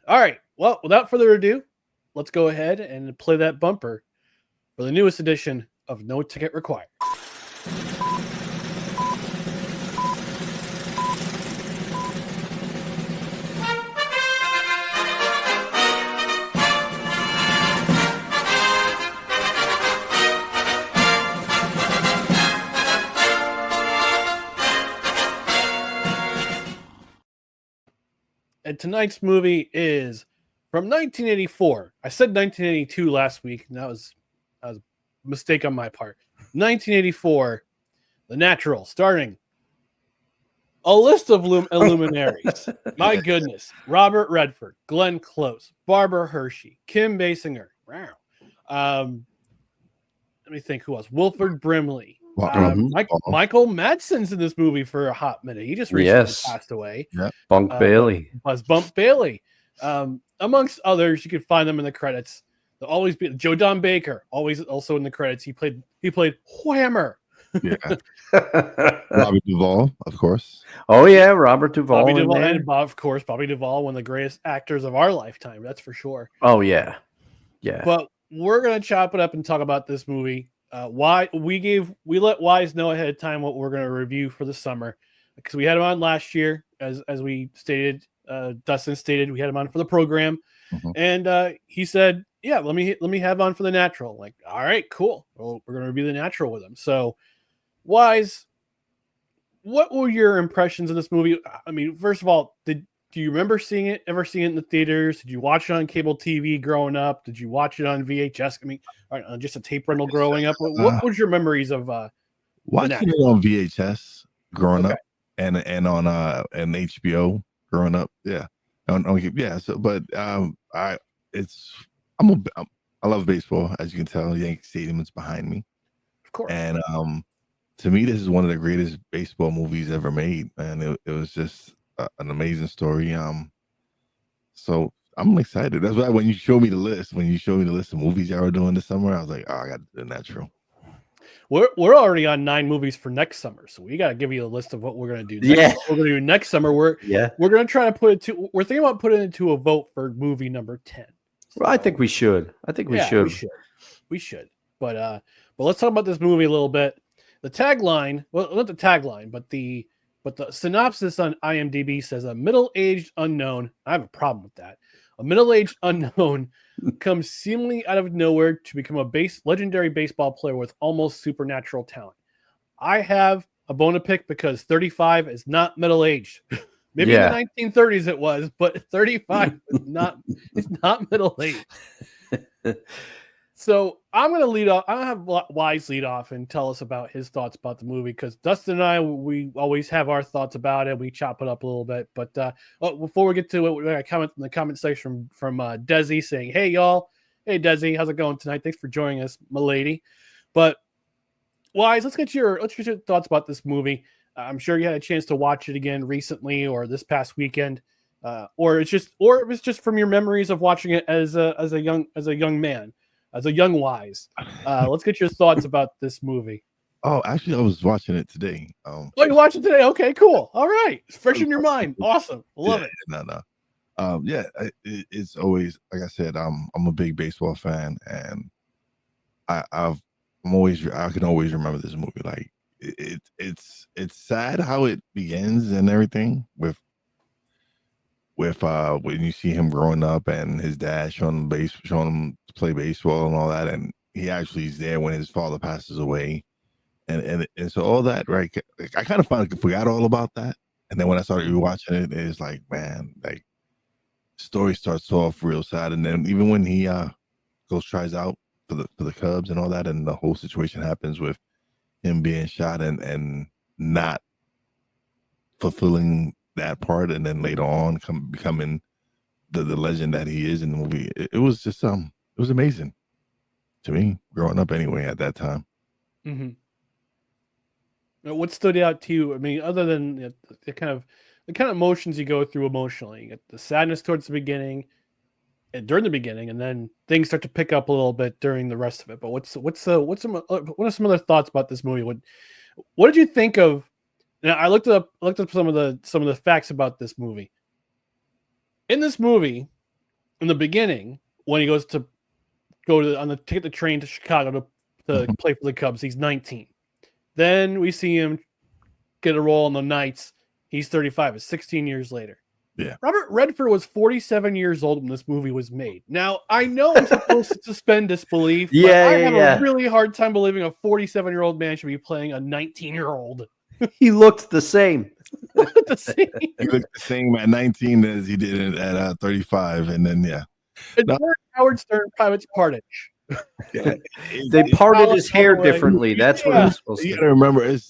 All right. Well, without further ado, let's go ahead and play that bumper for the newest edition of No Ticket Required. And tonight's movie is from 1984. I said 1982 last week, and that was a mistake on my part. 1984, The Natural, starring a list of luminaries. My goodness. Robert Redford, Glenn Close, Barbara Hershey, Kim Basinger. Wow. Let me think who else. Wilfred Brimley. Michael Madsen's in this movie for a hot minute. He just recently passed away. Yeah. Bunk Bailey. Amongst others, you can find them in the credits. They'll always be Joe Don Baker, always also in the credits. He played Whammer. Yeah. Robert Duvall, of course. Oh yeah, Robert Duvall. Bobby Duvall and of course Bobby Duvall, one of the greatest actors of our lifetime. That's for sure. Oh yeah, yeah. But we're gonna chop it up and talk about this movie. Why we let Wize know ahead of time what we're gonna review for the summer because we had him on last year, as we stated. Dustin stated we had him on for the program, and he said, "Yeah, let me have on for The Natural." Like, all right, cool. Well, we're gonna review The Natural with him. So, Wize, what were your impressions of this movie? I mean, first of all, do you remember seeing it in the theaters? Did you watch it on cable TV growing up? Did you watch it on VHS? I mean, just a tape rental growing up. What was your memories of watching it on VHS growing up and on HBO growing up? Yeah. Yeah. So, but I love baseball, as you can tell. Yankee Stadium is behind me, of course. And to me, this is one of the greatest baseball movies ever made, man. It was just an amazing story. So I'm excited. That's why when you showed me the list of movies y'all were doing this summer, I was like, oh, I got to do The Natural. We're already on 9 movies for next summer, so we got to give you a list of what we're going to do. What we're going to do next summer. We're going to try to put it to. We're thinking about putting it into a vote for movie number 10. So, well, I think we should. We should. But let's talk about this movie a little bit. The tagline, well, not the tagline, but the synopsis on IMDb says a middle-aged unknown. I have a problem with that. A middle-aged unknown comes seemingly out of nowhere to become a legendary baseball player with almost supernatural talent. I have a bone to pick because 35 is not middle-aged. Maybe in the 1930s it was, but 35 is not. It's not middle-aged. So I'm going to lead off. I'm going to have Wize lead off and tell us about his thoughts about the movie because Dustin and I, we always have our thoughts about it. We chop it up a little bit. But before we get to it, we got a comment in the comment section from Desi saying, "Hey, y'all. Hey, Desi. How's it going tonight? Thanks for joining us, my lady." But Wize, let's get your thoughts about this movie. I'm sure you had a chance to watch it again recently or this past weekend. Or it was just from your memories of watching it as a young man. As a young Wize, let's get your thoughts about this movie. Oh, actually, I was watching it today. You watched it today? Okay, cool. All right, it's fresh in your mind. Awesome, love it. No. It's always like I said. I'm a big baseball fan, and I can always remember this movie. Like it's sad how it begins and everything with when you see him growing up and his dad showing him to play baseball and all that, and he actually is there when his father passes away, and so all that, right? I kind of forgot all about that, and then when I started rewatching it, it's like, man, like story starts off real sad, and then even when he tries out for the Cubs and all that, and the whole situation happens with him being shot and not fulfilling that part, and then later on becoming the legend that he is in the movie. It was just it was amazing to me growing up anyway at that time. Mm-hmm. Now, what stood out to you? I mean, other than the kind of emotions you go through emotionally, you get the sadness towards the beginning and during the beginning, and then things start to pick up a little bit during the rest of it. But what are some other thoughts about this movie? What did you think of? Now, I looked up some of the facts about this movie. In this movie, in the beginning when he goes to take the train to Chicago to play for the Cubs. He's 19. Then we see him get a role in the Knights. He's 35. It's 16 years later. Yeah. Robert Redford was 47 years old when this movie was made. Now, I know I'm supposed to suspend disbelief, but I have a really hard time believing a 47-year-old man should be playing a 19-year-old. He looked the same. He looked the same at 19 as he did at 35, and then It's Howard Stern Private's Partridge. Yeah, they parted his hair differently. That's what it was supposed to. You gotta remember, it's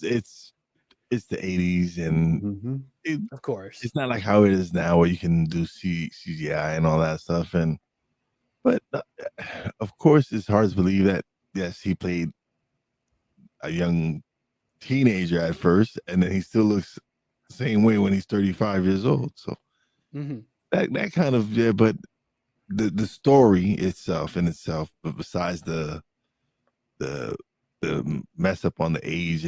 the 80s, and of course, it's not like how it is now, where you can do CGI and all that stuff. But of course, it's hard to believe that yes, he played a young teenager at first, and then he still looks the same way when he's 35 years old. So that kind of but. The story itself, but besides the mess up on the age,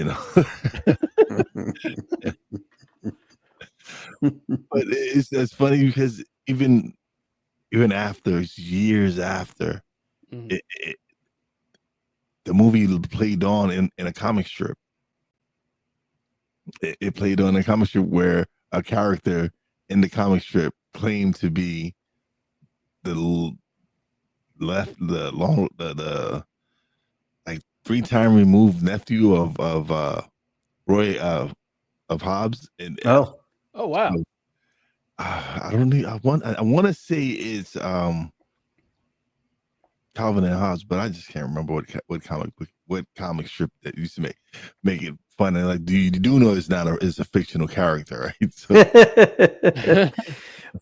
but it's funny because even after years after the movie played on in a comic strip. It played on a comic strip where a character in the comic strip claimed to be the like 3-time removed nephew of Roy of Hobbs. And oh wow. I don't know. I want to say it's Calvin and Hobbes, but I just can't remember what comic strip that used to make it fun. And like, you do know it's a fictional character, right? So.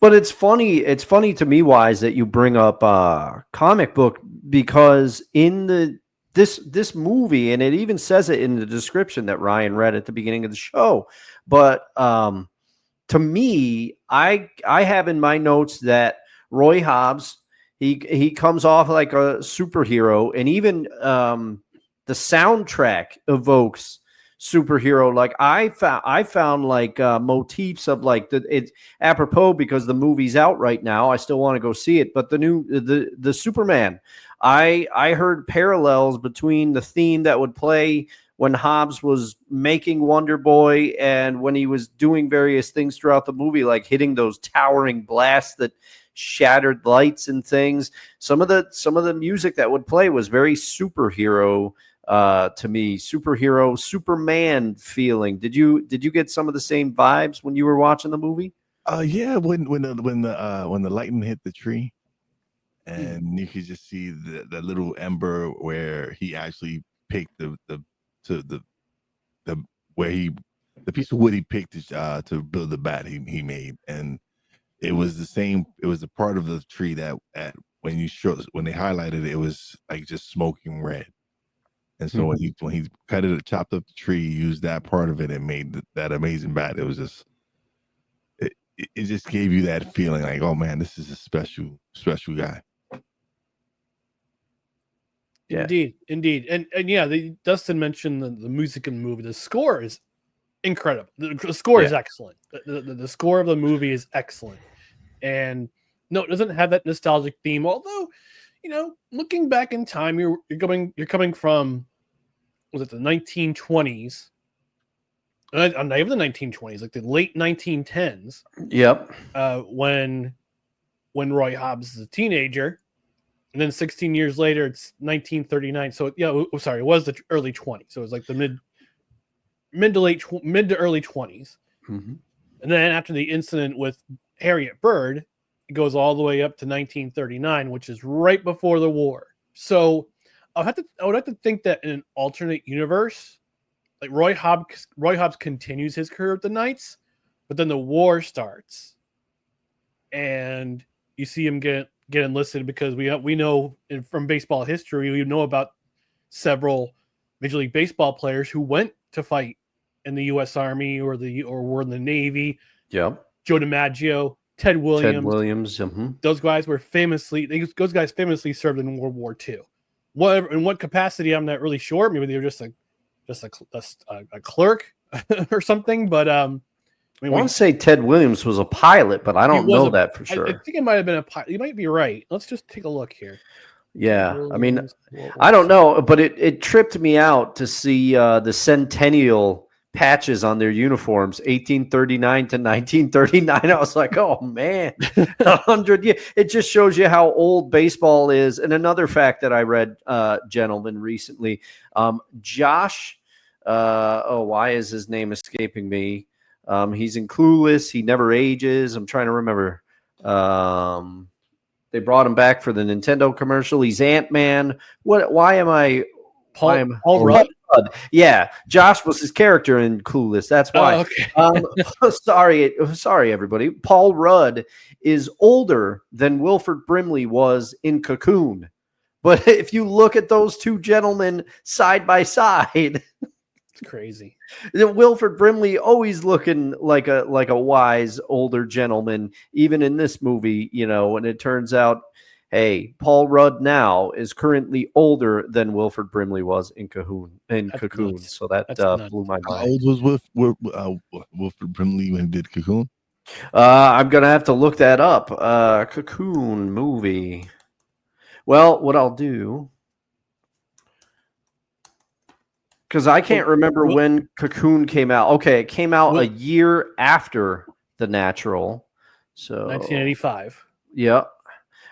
But it's funny to me, Wize, that you bring up comic book, because in this movie, and it even says it in the description that Ryan read at the beginning of the show. But to me, I have in my notes that Roy Hobbs, he comes off like a superhero, and even the soundtrack evokes superhero. Like I found like motifs of like it's apropos because the movie's out right now. I still want to go see it, but the Superman, I heard parallels between the theme that would play when Hobbs was making Wonder Boy and when he was doing various things throughout the movie, like hitting those towering blasts that shattered lights and things. Some of the music that would play was very superhero to me, Superman feeling. Did you get some of the same vibes when you were watching the movie? Yeah, when the lightning hit the tree, and you could just see the little ember where he actually picked the piece of wood he picked to build the bat he made, and it was the same. It was a part of the tree that when they highlighted it, it was like just smoking red. And so when he chopped up the tree, he used that part of it and made that amazing bat. It was just it just gave you that feeling like, oh man, this is a special guy. Yeah. Indeed. And yeah, Dustin mentioned the music in the movie. The score is incredible. The score is excellent. The score of the movie is excellent. And no, it doesn't have that nostalgic theme. Although, looking back in time, you're coming from, was it the 1920s? Not even the 1920s, like the late 1910s. Yep. When Roy Hobbs is a teenager. And then 16 years later, it's 1939. So it was the early 20s. So it was like the mid to early 20s. And then after the incident with Harriet Byrd, it goes all the way up to 1939, which is right before the war. So I would have to think that in an alternate universe, like Roy Hobbs continues his career with the Knights, but then the war starts, and you see him get enlisted because we know from baseball history, we know about several Major League Baseball players who went to fight in the U.S. Army or were in the Navy. Yep. Joe DiMaggio, Ted Williams. Those guys famously served in World War II. In what capacity, I'm not really sure. Maybe they were just a clerk or something. But I want to say Ted Williams was a pilot, but I don't know that for sure. I think it might have been a pilot. You might be right. Let's just take a look here. Yeah, I mean, I don't know, but it tripped me out to see the centennial patches on their uniforms, 1839 to 1939. I was like, oh man, 100 years. It just shows you how old baseball is. And another fact that I read, gentlemen, recently, Josh, why is his name escaping me? He's in Clueless. He never ages. I'm trying to remember. They brought him back for the Nintendo commercial. He's Ant-Man. Why am I? Paul Rudd? Yeah, Josh was his character in Clueless. That's why. Okay. Sorry, everybody. Paul Rudd is older than Wilfred Brimley was in Cocoon. But if you look at those two gentlemen side by side, it's crazy. Wilfred Brimley always looking like a wise older gentleman, even in this movie, and it turns out, hey, Paul Rudd now is currently older than Wilfred Brimley was in Cocoon. Nuts. So that blew my mind. How old was Wilfred Brimley when he did Cocoon? I'm gonna have to look that up. Cocoon movie. Well, what I'll do, because I can't remember when Cocoon came out. Okay, it came out a year after The Natural. So 1985. Yeah.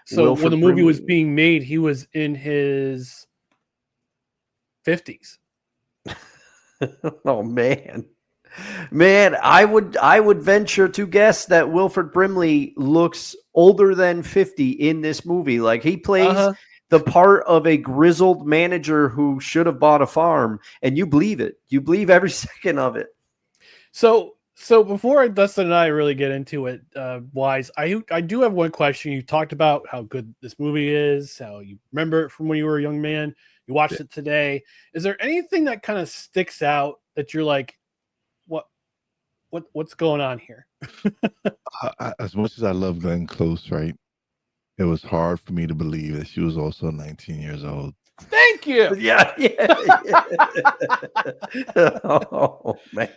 So Wilfred when the movie was Brimley. being made, he was in his 50s. Oh man. I would venture to guess that Wilfred Brimley looks older than 50 in this movie. Like he plays the part of a grizzled manager who should have bought a farm, and you believe it. You believe every second of it. So before Dustin and I really get into it, Wize, I do have one question. You talked about how good this movie is, how you remember it from when you were a young man. You watched it today. Is there anything that kind of sticks out that you're like, what's going on here? As much as I love Glenn Close, right? It was hard for me to believe that she was also 19 years old. Thank you. Yeah. Oh man.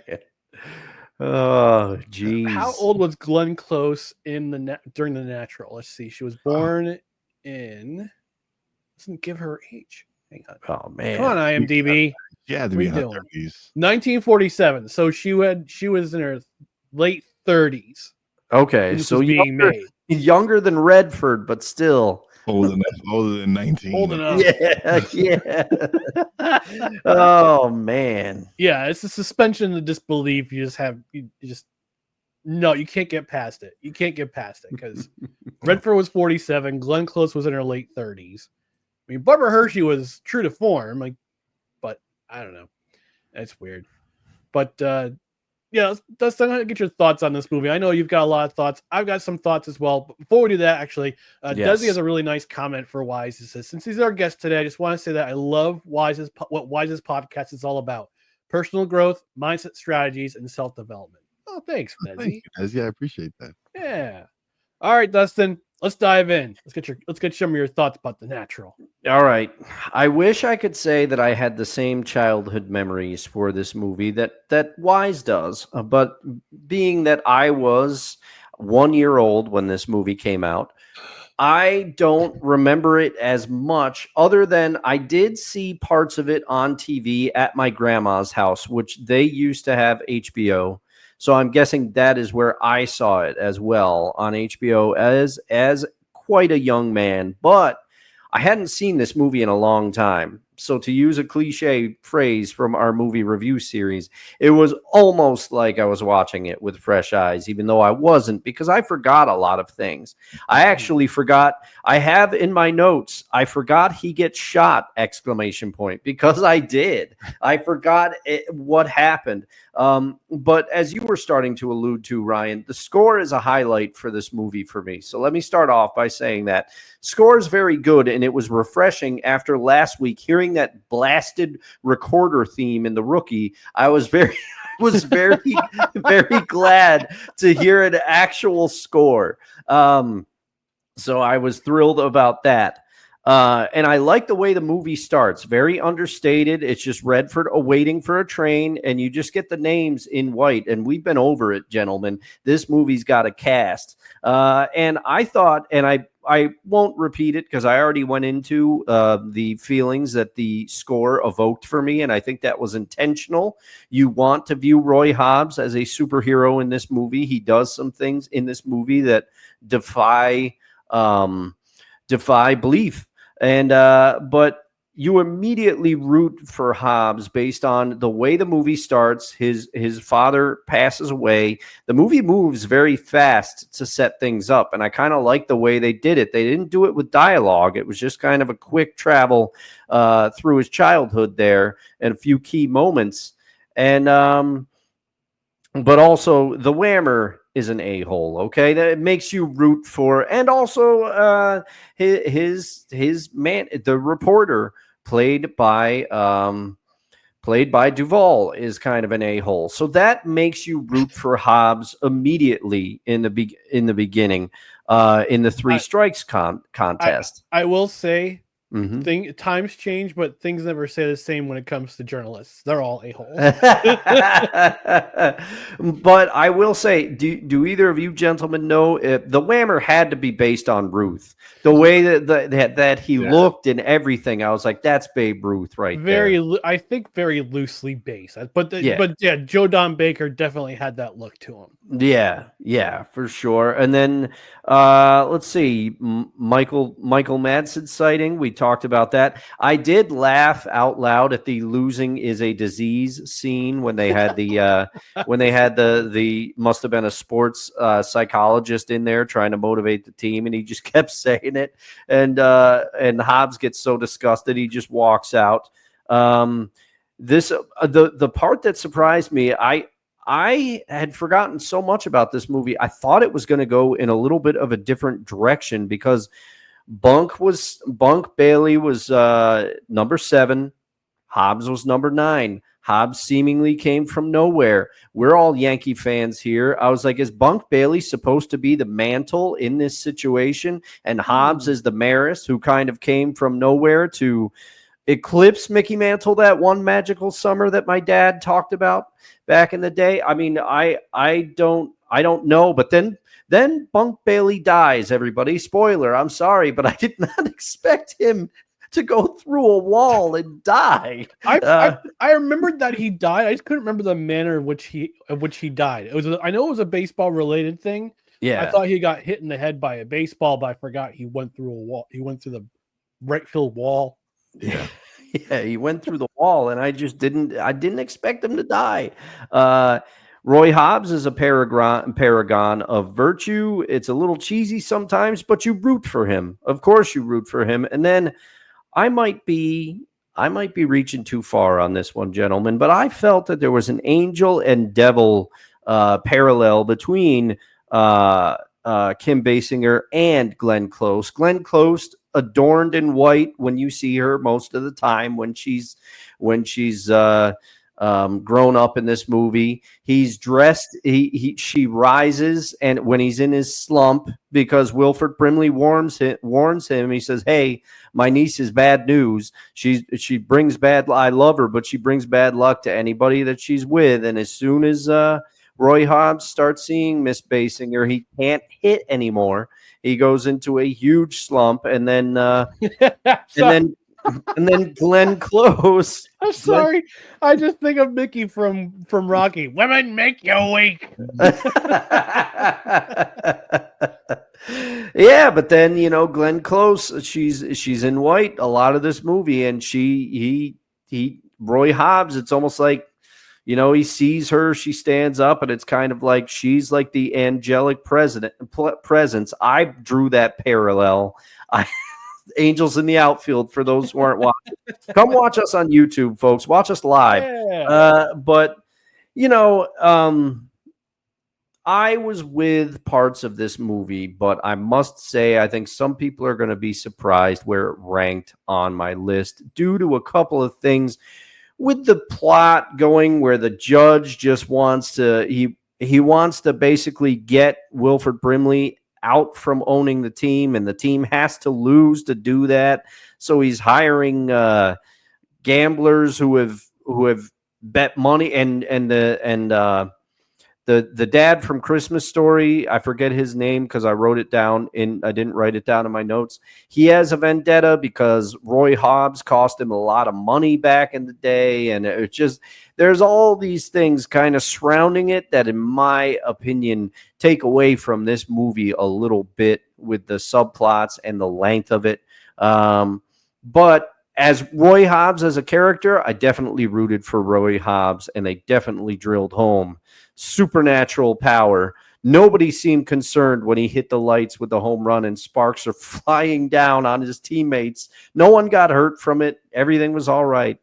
Oh, geez. How old was Glenn Close in during The Natural? Let's see. She was born in. Doesn't give her age. Hang on. Oh man. Come on, IMDb. Yeah, to be in her 30s. 1947. So she was in her late 30s. Okay, so made younger than Redford, but still older than 19. Old enough. Yeah. Oh man. Yeah, it's a suspension of disbelief. You can't get past it. You can't get past it because Redford was 47. Glenn Close was in her late 30s. I mean, Barbara Hershey was true to form, but I don't know. That's weird. But yeah, Dustin, I'm gonna get your thoughts on this movie. I know you've got a lot of thoughts. I've got some thoughts as well. But before we do that, actually, Desi has a really nice comment for Wize. He says, since he's our guest today, I just want to say that I love what Wize's podcast is all about: personal growth, mindset strategies, and self-development. Oh, thanks, Desi. Thank you, Desi. I appreciate that. Yeah. All right, Dustin. Let's dive in. Let's get some of your thoughts about The Natural. All right. I wish I could say that I had the same childhood memories for this movie that Wize does, but being that I was 1 year old when this movie came out, I don't remember it as much, other than I did see parts of it on TV at my grandma's house, which they used to have HBO. So I'm guessing that is where I saw it as well, on HBO as quite a young man. But I hadn't seen this movie in a long time. So to use a cliche phrase from our movie review series, it was almost like I was watching it with fresh eyes, even though I wasn't, because I forgot a lot of things. I actually forgot. I have in my notes, I forgot he gets shot, ! Because I did. I forgot what happened. But as you were starting to allude to, Ryan, the score is a highlight for this movie for me. So let me start off by saying that score is very good, and it was refreshing after last week hearing that blasted recorder theme in The Rookie. I was very very glad to hear an actual score. So I was thrilled about that. And I like the way the movie starts. Very understated. It's just Redford awaiting for a train, and you just get the names in white. And we've been over it, gentlemen. This movie's got a cast. And I thought, and I won't repeat it because I already went into the feelings that the score evoked for me, and I think that was intentional. You want to view Roy Hobbs as a superhero in this movie. He does some things in this movie that defy belief. And but you immediately root for Hobbs based on the way the movie starts. His father passes away. The movie moves very fast to set things up, and I kind of like the way they did it. They didn't do it with dialogue. It was just kind of a quick travel through his childhood there and a few key moments. And but also the Whammer is an a-hole, okay? That makes you root for, and also his man, the reporter played by Duvall, is kind of an a-hole. So that makes you root for Hobbs immediately in the beginning in the three strikes contest. I will say, Mm-hmm. Times change, but things never stay the same when it comes to journalists. They're all a-holes. But I will say, do either of you gentlemen know if the Whammer had to be based on Ruth? The way that he looked and everything, I was like, that's Babe Ruth right there. I think very loosely based. But Joe Don Baker definitely had that look to him. Yeah, for sure. And then let's see, Michael Madsen sighting. We talked about that. I did laugh out loud at the losing is a disease scene when they had the the must have been a sports psychologist in there trying to motivate the team, and he just kept saying it. And Hobbs gets so disgusted he just walks out. The part that surprised me, I had forgotten so much about this movie. I thought it was going to go in a little bit of a different direction because Bunk Bailey was number 7. Hobbs was number 9. Hobbs seemingly came from nowhere. We're all Yankee fans here. I was like, is Bunk Bailey supposed to be the mantle in this situation? And Hobbs is the Maris who kind of came from nowhere to eclipse Mickey Mantle that one magical summer that my dad talked about back in the day. I mean, I don't know, but then Bunk Bailey dies, everybody. Spoiler, I'm sorry, but I did not expect him to go through a wall and die. I remembered that he died. I just couldn't remember the manner in which he died. I know it was a baseball related thing. Yeah. I thought he got hit in the head by a baseball, but I forgot he went through a wall. He went through the right field wall. Yeah. Yeah, he went through the wall, and I didn't expect him to die. Roy Hobbs is a paragon of virtue. It's a little cheesy sometimes, but you root for him. Of course you root for him. And then I might be reaching too far on this one, gentlemen, but I felt that there was an angel and devil parallel between Kim Basinger and Glenn Close. Glenn Close adorned in white when you see her most of the time when she's grown up in this movie. He's dressed, she rises, and when he's in his slump, because Wilfred Brimley warns him, he says, hey, my niece is bad news. She brings bad, I love her, but she brings bad luck to anybody that she's with. And as soon as Roy Hobbs starts seeing Miss Basinger, he can't hit anymore. He goes into a huge slump, and then and then Glenn Close. I'm sorry. I just think of Mickey from Rocky. Women make you weak. Yeah, but then Glenn Close, she's in white a lot of this movie, and Roy Hobbs, it's almost like he sees her, she stands up, and it's kind of like she's like the angelic presence. I drew that parallel. Angels in the Outfield, for those who aren't watching. Come watch us on YouTube, folks. Watch us live. Yeah. But I was with parts of this movie, but I must say I think some people are going to be surprised where it ranked on my list due to a couple of things. With the plot going where the judge just wants to he wants to basically get Wilfred Brimley out from owning the team, and the team has to lose to do that. So he's hiring gamblers who have bet money, and the dad from Christmas Story, I forget his name because I wrote it down I didn't write it down in my notes. He has a vendetta because Roy Hobbs cost him a lot of money back in the day. And it's just, there's all these things kind of surrounding it that, in my opinion, take away from this movie a little bit with the subplots and the length of it. But as Roy Hobbs as a character, I definitely rooted for Roy Hobbs, and they definitely drilled home supernatural power. Nobody seemed concerned when he hit the lights with the home run and sparks are flying down on his teammates. No one got hurt from it. Everything was all right.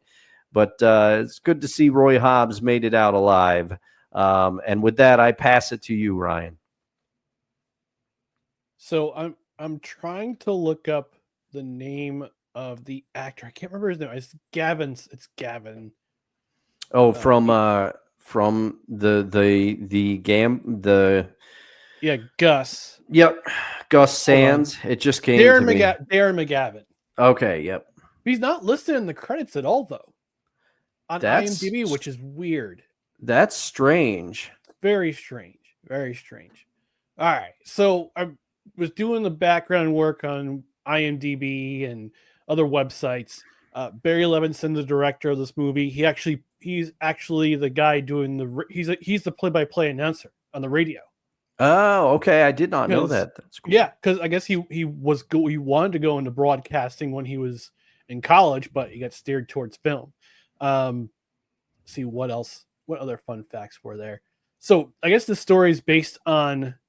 But it's good to see Roy Hobbs made it out alive. And with that, I pass it to you, Ryan. So I'm trying to look up the name of the actor. I can't remember his name. It's Gavin. It's Gavin. Oh, from yeah, Gus. Yep, Gus Sands. It just came to me. Darren McGavin. Okay, yep. He's not listed in the credits at all, though, on IMDb, which is weird. That's strange. Very strange. Very strange. All right, so I was doing the background work on IMDb and other websites. Barry Levinson, the director of this movie, he's actually the guy doing he's the play-by-play announcer on the radio. Oh, okay. I did not know that. That's cool. Yeah, because I guess he wanted to go into broadcasting when he was in college, but he got steered towards film. See what other fun facts were there. So I guess the story is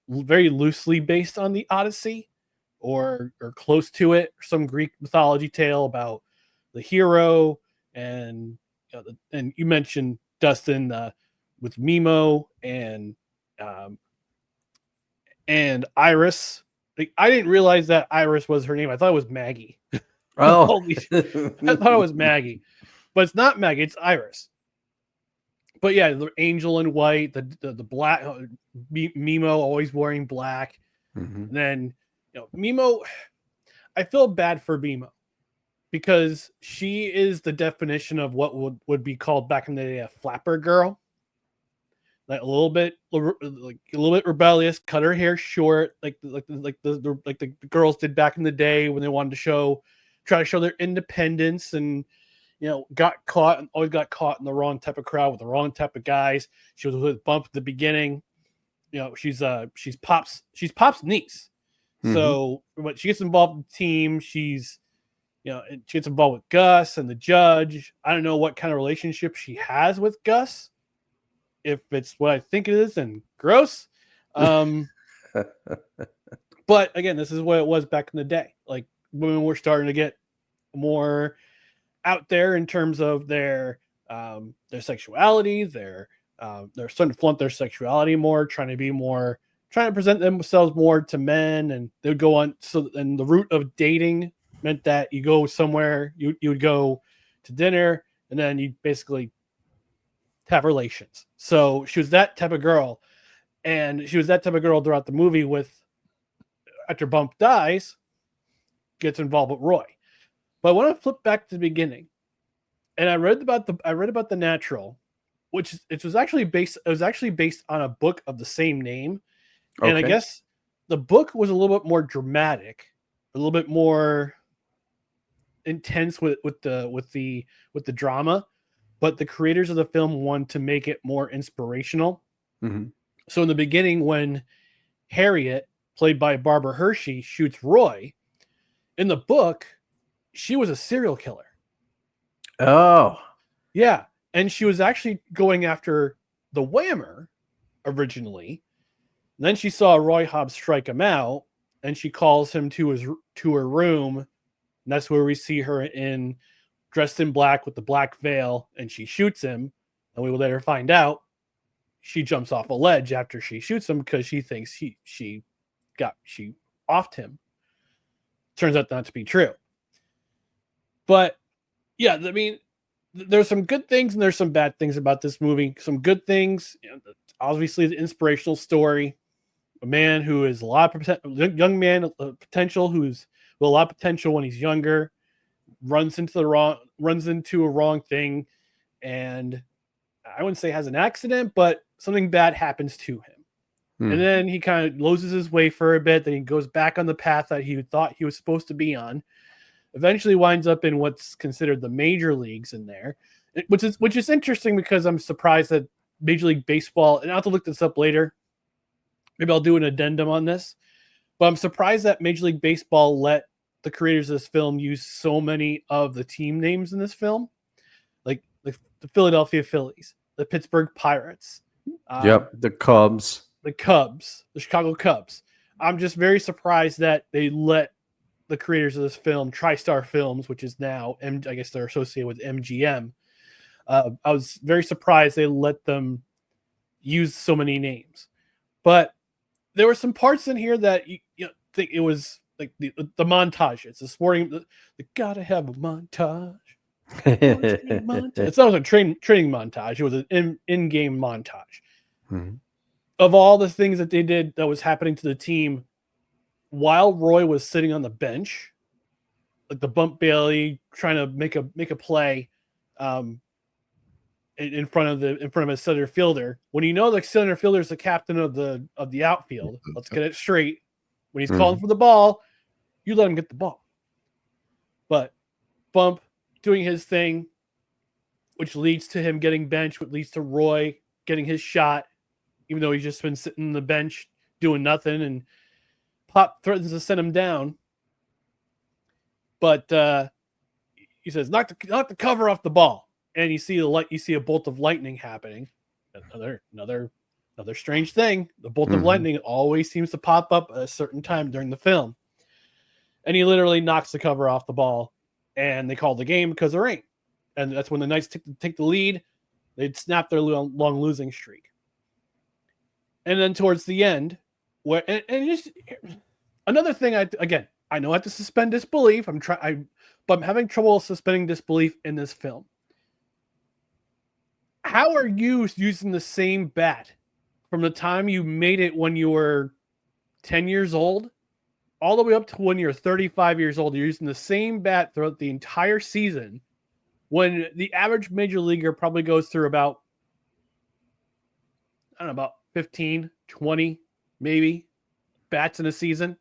very loosely based on the Odyssey, or close to it, some Greek mythology tale about the hero, and you mentioned Dustin with Mimo and Iris. Like, I didn't realize that Iris was her name. I thought it was Maggie. Oh, I thought it was Maggie, but it's not Maggie. It's Iris. But yeah, the angel in white, the black, Mimo always wearing black. Mm-hmm. And then Mimo, I feel bad for Mimo because she is the definition of what would be called back in the day a flapper girl. Like a little bit rebellious, cut her hair short, like the girls did back in the day when they wanted to try to show their independence, and always got caught in the wrong type of crowd with the wrong type of guys. She was with Bump at the beginning. She's Pop's niece. Mm-hmm. So when she gets involved in the team, she gets involved with Gus and the judge. I don't know what kind of relationship she has with Gus. If it's what I think it is, and gross. But again, this is what it was back in the day. Like, women were starting to get more out there in terms of their sexuality. They're starting to flaunt their sexuality more, trying to present themselves more to men, and they would go on. So, and the route of dating meant that you go somewhere, you would go to dinner, and then you basically have relations. So she was that type of girl, and she was that type of girl throughout the movie. After Bump dies, gets involved with Roy. But I want to flip back to the beginning, and I read about the Natural, which it was actually based on a book of the same name, and I guess the book was a little bit more dramatic, a little bit more intense with the drama. But the creators of the film wanted to make it more inspirational. Mm-hmm. So in the beginning, when Harriet, played by Barbara Hershey, shoots Roy, in the book, she was a serial killer. Oh. Yeah. And she was actually going after the Whammer originally. And then she saw Roy Hobbs strike him out, and she calls him to her room. And that's where we see her dressed in black with the black veil, and she shoots him, and we will later find out she jumps off a ledge after she shoots him because she thinks she offed him. Turns out not to be true. But yeah, I mean, there's some good things and there's some bad things about this movie. Some good things, obviously the inspirational story. a man who is a lot of young man, potential, who's with a lot of potential when he's younger, runs into a wrong thing, and I wouldn't say has an accident, but something bad happens to him. And then he kind of loses his way for a bit. Then he goes back on the path that he thought he was supposed to be on. Eventually winds up in what's considered the major leagues in there, which is interesting because I'm surprised that Major League Baseball, and I'll have to look this up later. Maybe I'll do an addendum on this. But I'm surprised that Major League Baseball let the creators of this film use so many of the team names in this film. Like the Philadelphia Phillies, the Pittsburgh Pirates. The Cubs. The Cubs, the Chicago Cubs. I'm just very surprised that they let the creators of this film, TriStar Films, which is now, I guess they're associated with MGM. I was very surprised they let them use so many names. But there were some parts in here that you think it was like the montage. It's a sporting. They gotta have a montage. It's not a training montage. It was an in-game montage of all the things that they did that was happening to the team while Roy was sitting on the bench, like the bump Bailey trying to make a play in front of a center fielder. When you know the center fielder is the captain of the outfield, let's get it straight. When he's calling for the ball, you let him get the ball. But Bump doing his thing, which leads to him getting benched, which leads to Roy getting his shot, even though he's just been sitting on the bench doing nothing, and Pop threatens to send him down. But he says, knock the cover off the ball. And you see a bolt of lightning happening. Another strange thing. The bolt of lightning always seems to pop up at a certain time during the film. And he literally knocks the cover off the ball, and they call the game because of rain. And that's when the Knights take the lead. They'd snap their long losing streak. And then towards the end, where and just another thing, I know I have to suspend disbelief. But I'm having trouble suspending disbelief in this film. How are you using the same bat from the time you made it when you were 10 years old all the way up to when you're 35 years old? You're using the same bat throughout the entire season when the average major leaguer probably goes through about 15, 20, maybe bats in a season.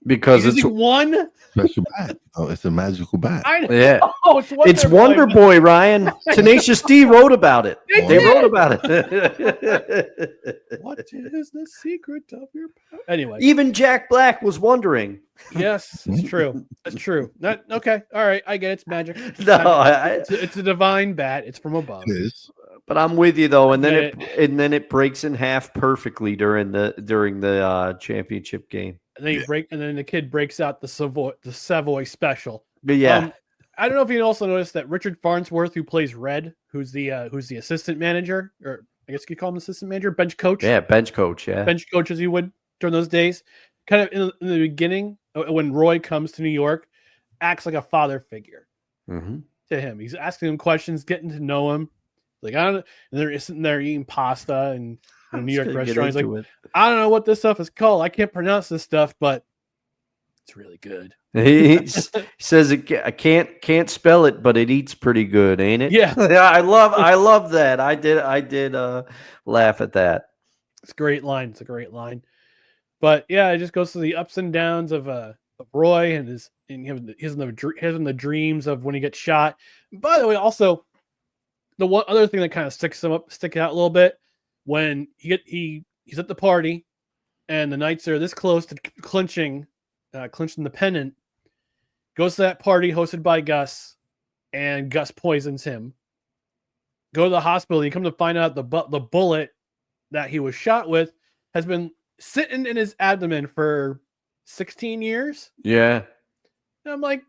Because it's one special bat. Oh, it's a magical bat. I know. Yeah. Oh, it's Wonder Boy, Ryan. Tenacious D wrote about it. They wrote about it. What is the secret of your power? Anyway. Even Jack Black was wondering. Yes, it's true. That's true. Okay. All right. I get it. It's magic. No, it's a divine bat. It's from above. It is. But I'm with you though, and then it breaks in half perfectly during the championship game. And then the kid breaks out the Savoy special. But yeah, I don't know if you also noticed that Richard Farnsworth, who plays Red, who's the assistant manager, or I guess you could call him assistant manager, bench coach. Yeah, bench coach. Yeah, bench coach as you would during those days. Kind of in the beginning, when Roy comes to New York, acts like a father figure to him. He's asking him questions, getting to know him. Like, I don't know, and they're sitting there eating pasta and in a New York restaurant. He's like, I don't know what this stuff is called. I can't pronounce this stuff, but it's really good. He says I can't spell it, but it eats pretty good, ain't it? Yeah. I love that. I did laugh at that. It's a great line. It's a great line. But yeah, it just goes through the ups and downs of Roy and his the dreams of when he gets shot. By the way, also the one other thing that kind of sticks out a little bit, when he's at the party and the Knights are this close to clinching the pennant, goes to that party hosted by Gus, and Gus poisons him. Go to the hospital. You come to find out the bullet that he was shot with has been sitting in his abdomen for 16 years. Yeah. And I'm like,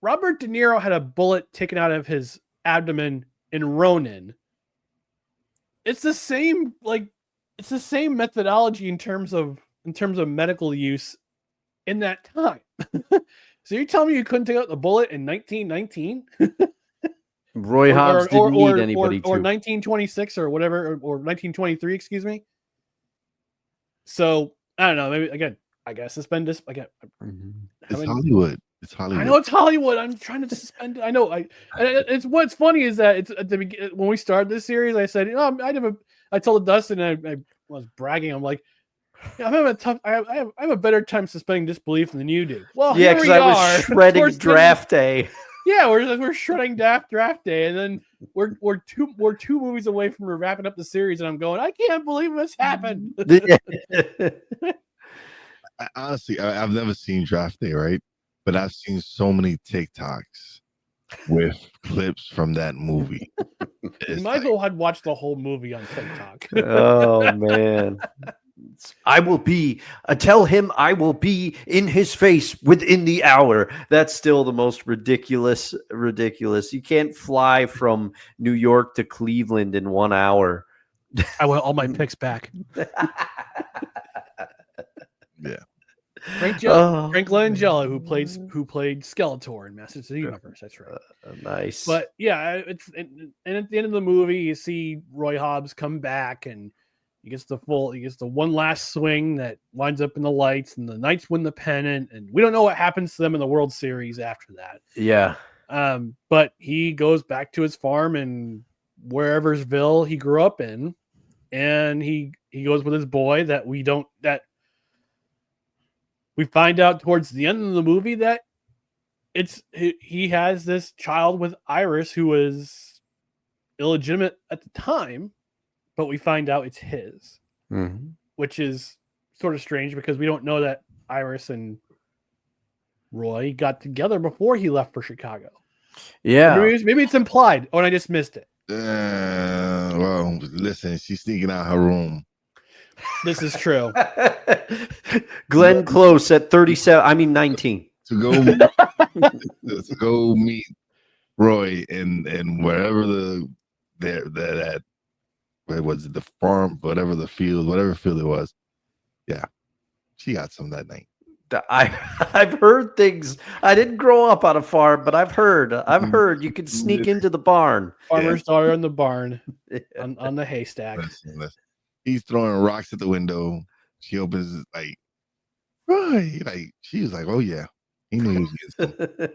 Robert De Niro had a bullet taken out of his abdomen in Ronin. It's the same methodology in terms of medical use in that time. So you're telling me you couldn't take out the bullet in 1919? Roy Hobbs didn't need anybody or 1926 or whatever, or 1923, excuse me. So I don't know. Maybe again, I gotta suspend this again. It's Hollywood. It's Hollywood. I know it's Hollywood. I'm trying to suspend it. I know. It's what's funny is that it's at the beginning when we started this series. I said, I told Dustin, I was bragging. I'm like, yeah, I'm having a tough. I have a better time suspending disbelief than you do. Well, Yeah, because I was shredding draft day. Yeah, we're shredding draft day, and then we're two movies away from wrapping up the series, and I'm going, I can't believe this happened. Honestly, I've never seen Draft Day, right? But I've seen so many TikToks with clips from that movie. You might as well have watched the whole movie on TikTok. Oh man. I will be, tell him I will be in his face within the hour. That's still the most ridiculous. You can't fly from New York to Cleveland in 1 hour. I want all my picks back. Yeah. Frank Langella, who played Skeletor in Masters of the Universe. That's right. Nice. But yeah, and at the end of the movie, you see Roy Hobbs come back, and he gets the one last swing that winds up in the lights, and the Knights win the pennant, and we don't know what happens to them in the World Series after that. Yeah. But he goes back to his farm in whereversville he grew up in, and he goes with his boy we find out towards the end of the movie that he has this child with Iris who was illegitimate at the time, but we find out it's his, which is sort of strange because we don't know that Iris and Roy got together before he left for Chicago. Yeah. Maybe it's implied, or I just missed it. Well, listen, she's sneaking out her room. This is true. Glenn Close at 19. To go meet Roy and wherever that where was it, the farm, whatever field it was. Yeah, she got some that night. I've heard things. I didn't grow up on a farm, but I've heard you can sneak into the barn. Farmer's daughter in the barn on the haystack. Listen. He's throwing rocks at the window. She opens like, Roy. Like she was like, oh yeah. He knew he was getting something.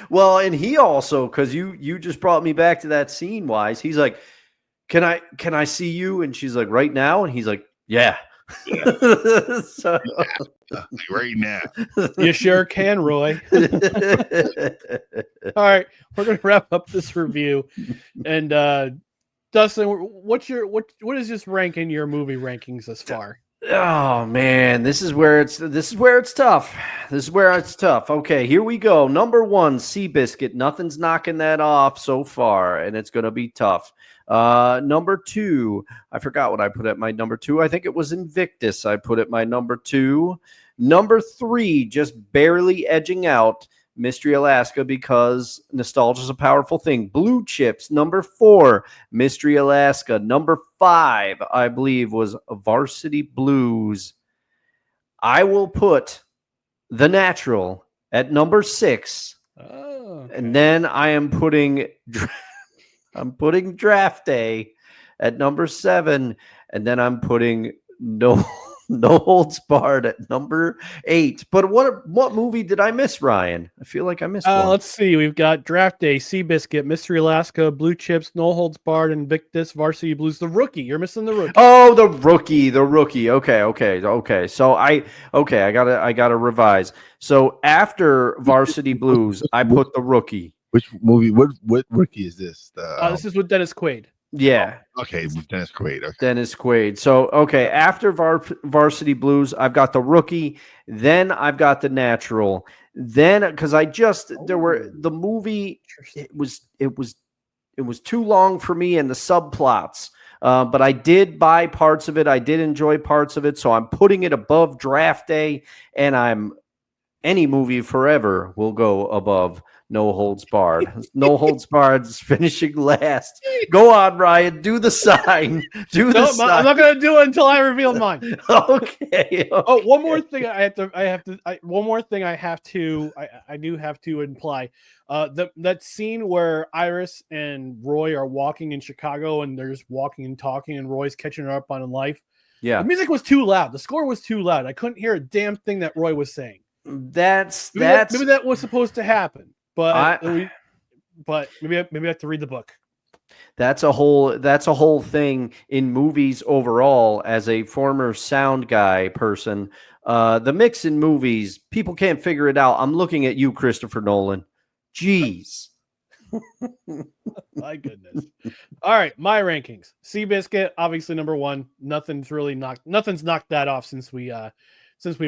Well, and he also, because you just brought me back to that scene, Wise. He's like, Can I see you? And she's like, right now? And he's like, yeah. So, like right now. You sure can, Roy. All right, we're gonna wrap up this review. And Dustin, what is this rank in your movie rankings thus far? Oh man, this is where it's tough. Okay, here we go. Number 1, Seabiscuit. Nothing's knocking that off so far, and it's gonna be tough. Number 2, I forgot what I put at my number 2. I think it was Invictus. I put at my number 2. Number 3, just barely edging out, Mystery Alaska, because nostalgia is a powerful thing. Blue Chips, number 4, Mystery Alaska. Number 5, I believe, was Varsity Blues. I will put The Natural at number 6. Oh, okay. And then I am putting Draft Day at number 7, and then I'm putting No Holds Barred at number 8. But what movie did I miss, Ryan? I feel like I missed one. Let's see. We've got Draft Day, Seabiscuit, Mystery Alaska, Blue Chips, No Holds Barred, Invictus, Varsity Blues, The Rookie. You're missing The Rookie. Oh, The Rookie. Okay. So I gotta revise. So after Varsity Blues, I put The Rookie. Which movie? What rookie is this? This is with Dennis Quaid. Yeah. Oh, okay, with Dennis Quaid. Okay. Dennis Quaid. So, okay, after Varsity Blues, I've got The Rookie. Then I've got The Natural. Then, because the movie, it was too long for me and the subplots. But I did buy parts of it. I did enjoy parts of it. So I'm putting it above Draft Day, and any movie forever will go above No Holds Barred. No Holds Barred is finishing last. Go on, Ryan. Do the sign. Sign. I'm not going to do it until I reveal mine. Okay. Oh, one more thing I do have to imply. That scene where Iris and Roy are walking in Chicago, and they're just walking and talking, and Roy's catching her up on life. Yeah. The music was too loud. The score was too loud. I couldn't hear a damn thing that Roy was saying. That's Maybe that was supposed to happen, but I- maybe I have to read the book. That's a whole thing in movies overall. As a former sound guy person, the mix in movies, people can't figure it out. I'm looking at you, Christopher Nolan. Jeez. My goodness. All right, my rankings. Seabiscuit, obviously number 1. Nothing's knocked that off since we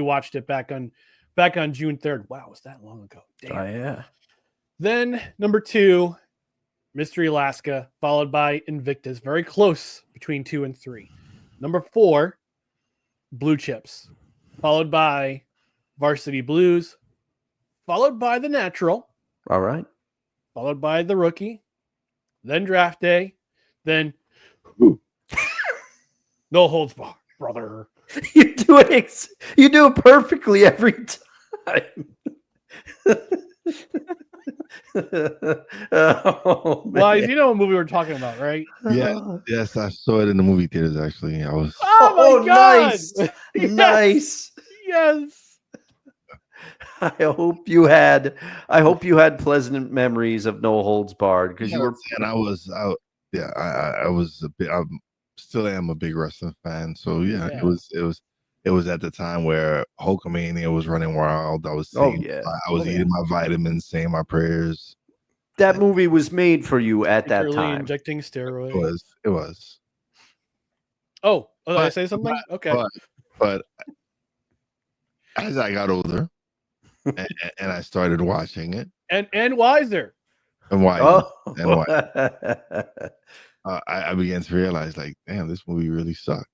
watched it back on June 3rd. Wow, was that long ago? Damn. Oh, yeah. Then number 2, Mystery Alaska, followed by Invictus. Very close between 2 and 3. Number 4, Blue Chips, followed by Varsity Blues, followed by The Natural. All right. Followed by The Rookie, then Draft Day, then No Holds Barred, brother. You do it perfectly every time. Oh, Wise, you know what movie we're talking about, right? Yeah, yes, I saw it in the movie theaters. Actually, I was. Oh my God! Nice, nice. Yes. I hope you had pleasant memories of No Holds Barred because you were. And I was out. Yeah, I was a bit. I still am a big wrestling fan. So yeah, it was at the time where Hulkamania was running wild. I was saying, I was eating my vitamins, saying my prayers. That movie was made for you at that time. Injecting steroids. It was. Oh, did I say something? Okay. But as I got older. and I started watching it, and wiser, and why, oh. and why, I began to realize, like, damn, this movie really sucked.